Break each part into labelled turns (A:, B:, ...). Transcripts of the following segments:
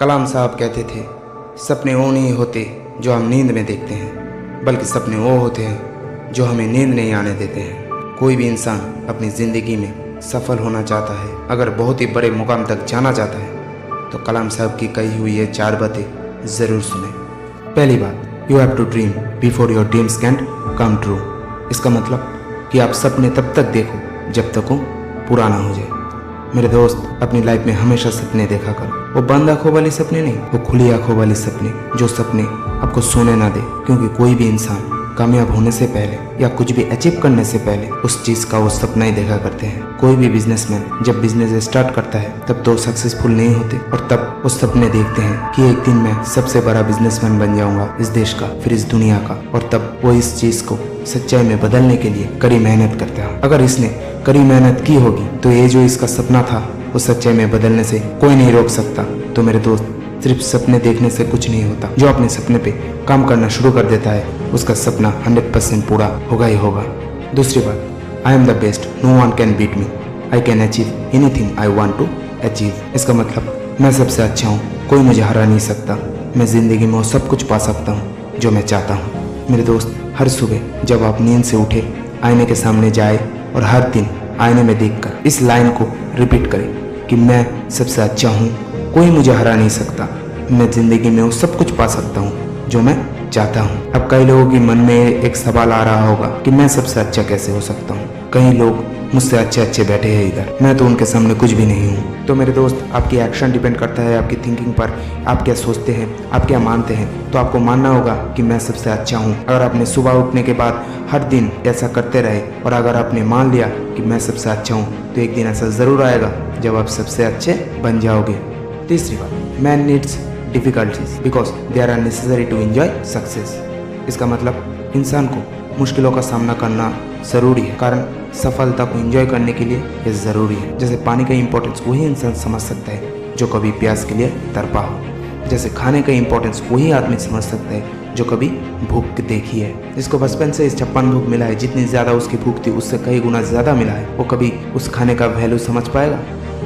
A: कलाम साहब कहते थे, सपने वो नहीं होते जो हम नींद में देखते हैं, बल्कि सपने वो होते हैं जो हमें नींद नहीं आने देते हैं। कोई भी इंसान अपनी ज़िंदगी में सफल होना चाहता है, अगर बहुत ही बड़े मुकाम तक जाना चाहता है, तो कलाम साहब की कही हुई ये 4 बातें ज़रूर सुने। पहली बात, you have to dream before your dreams can come true. इसका मतलब कि आप सपने तब तक देखो जब तक वो पूरा ना हो जाए। मेरे दोस्त, अपनी लाइफ में हमेशा सपने देखा करो। वो बंद आंखों वाले सपने नहीं, वो खुली आंखों वाले सपने, जो सपने आपको सोने ना दे। क्योंकि कोई भी इंसान कामयाब होने से पहले या कुछ भी अचीव करने से पहले उस चीज का वो सपना ही देखा करते हैं। कोई भी बिजनेसमैन जब बिजनेस स्टार्ट करता है तब तो सक्सेसफुल नहीं होते, और तब वो सपने देखते हैं कि एक दिन मैं सबसे बड़ा बिजनेसमैन बन जाऊंगा इस देश का, फिर इस दुनिया का। और तब वो इस चीज को सच्चाई में बदलने के लिए कड़ी मेहनत करता है। अगर इसने कड़ी मेहनत की होगी तो ये जो इसका सपना था वो सच्चाई में बदलने से कोई नहीं रोक सकता। तो मेरे दोस्त, सिर्फ सपने देखने से कुछ नहीं होता। जो अपने सपने पे काम करना शुरू कर देता है उसका सपना 100% पूरा होगा ही होगा। दूसरी बात, I am the best, no one can beat me, I can achieve anything I want to achieve. इसका मतलब मैं सबसे अच्छा हूँ, कोई मुझे हरा नहीं सकता। मैं जिंदगी में वो सब कुछ पा सकता हूँ जो मैं चाहता हूँ। मेरे दोस्त, हर सुबह जब आप नींद से उठे, आईने के सामने जाए और हर दिन आईने में देखकर इस लाइन को रिपीट करें कि मैं सबसे अच्छा हूँ, कोई मुझे हरा नहीं सकता। मैं जिंदगी में वो सब कुछ पा सकता हूँ जो मैं चाहता हूँ। अब कई लोगों के मन में एक सवाल आ रहा होगा कि मैं सबसे अच्छा कैसे हो सकता हूँ। कई लोग मुझसे अच्छे बैठे हैं इधर, मैं तो उनके सामने कुछ भी नहीं हूँ। तो मेरे दोस्त, आपकी एक्शन डिपेंड करता है आपकी थिंकिंग पर। आप क्या सोचते हैं, आप क्या मानते हैं, तो आपको मानना होगा कि मैं सबसे अच्छा हूँ। अगर आपने सुबह उठने के बाद हर दिन ऐसा करते रहे, और अगर आपने मान लिया कि मैं सबसे अच्छा हूँ, तो एक दिन ऐसा ज़रूर आएगा जब आप सबसे अच्छे बन जाओगे। तीसरी बात, man needs difficulties because they are necessary to enjoy success. इसका मतलब इंसान को मुश्किलों का सामना करना ज़रूरी है, कारण सफलता को एंजॉय करने के लिए ये ज़रूरी है। जैसे पानी का इंपॉर्टेंस वही इंसान समझ सकता है जो कभी प्यास के लिए तड़पा हो। जैसे खाने का इंपॉर्टेंस वही आदमी समझ सकता है जो कभी भूख देखी है। जिसको बचपन से इस छप्पन भूख मिला है, जितनी ज़्यादा उसकी भूख थी उससे कई गुना ज़्यादा मिला है, वो कभी उस खाने का वैल्यू समझ पाएगा।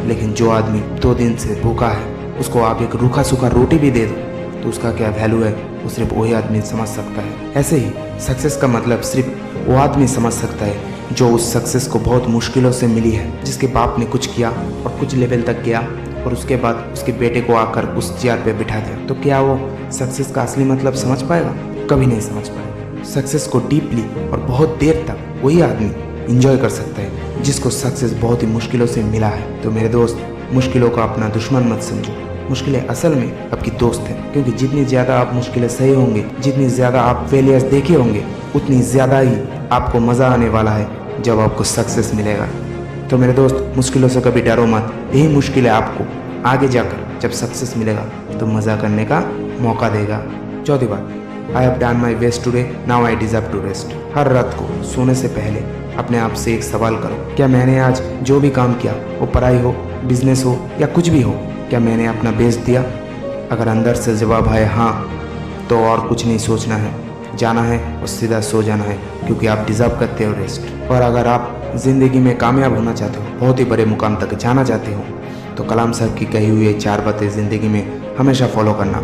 A: लेकिन जो आदमी 2 दिन से भूखा है, उसको आप एक रूखा सूखा रोटी भी दे दो तो उसका क्या वैल्यू है, वो सिर्फ वही आदमी समझ सकता है। ऐसे ही सक्सेस का मतलब सिर्फ वो आदमी समझ सकता है जो उस सक्सेस को बहुत मुश्किलों से मिली है, जिसके बाप ने कुछ किया और कुछ लेवल तक गया और उसके बाद उसके बेटे को आकर उस चेयर पे बिठा दिया। तो क्या वो सक्सेस का असली मतलब समझ पाएगा? कभी नहीं समझ पाएगा। सक्सेस को डीपली और बहुत देर तक वही आदमी इंजॉय कर सकता है जिसको सक्सेस बहुत ही मुश्किलों से मिला है। तो मेरे दोस्त, मुश्किलों का अपना दुश्मन मत समझो, मुश्किलें असल में आपकी दोस्त हैं। क्योंकि जितनी ज़्यादा आप मुश्किलें सही होंगे, जितनी ज़्यादा आप फेलियर्स देखे होंगे, उतनी ज़्यादा ही आपको मज़ा आने वाला है जब आपको सक्सेस मिलेगा। तो मेरे दोस्त, मुश्किलों से कभी डरो मत। यही मुश्किलें आपको आगे जाकर जब सक्सेस मिलेगा तो मज़ा करने का मौका देगा। चौथी बात, I have done my best today, now I deserve to rest. हर रात को सोने से पहले अपने आप से एक सवाल करो, क्या मैंने आज जो भी काम किया, वो पढ़ाई हो, बिजनेस हो या कुछ भी हो, क्या मैंने अपना बेस्ट दिया? अगर अंदर से जवाब है हाँ, तो और कुछ नहीं सोचना है, जाना है और सीधा सो जाना है, क्योंकि आप डिजर्व करते हो रेस्ट। और अगर आप ज़िंदगी में कामयाब होना चाहते हो, बहुत ही बड़े मुकाम तक जाना चाहते हो, तो कलाम साहब की कही हुई 4 बातें ज़िंदगी में हमेशा फॉलो करना।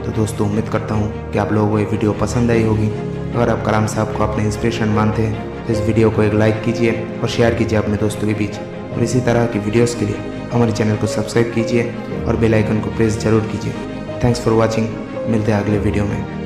A: तो दोस्तों, उम्मीद करता हूँ कि आप लोगों को ये वीडियो पसंद आई होगी। अगर आप कलाम साहब को अपने इंस्पिरेशन मानते हैं तो इस वीडियो को एक लाइक कीजिए और शेयर कीजिए अपने दोस्तों के बीच। और इसी तरह की वीडियोस के लिए हमारे चैनल को सब्सक्राइब कीजिए और बेल आइकन को प्रेस जरूर कीजिए। Thanks for watching. मिलते हैं अगले वीडियो में।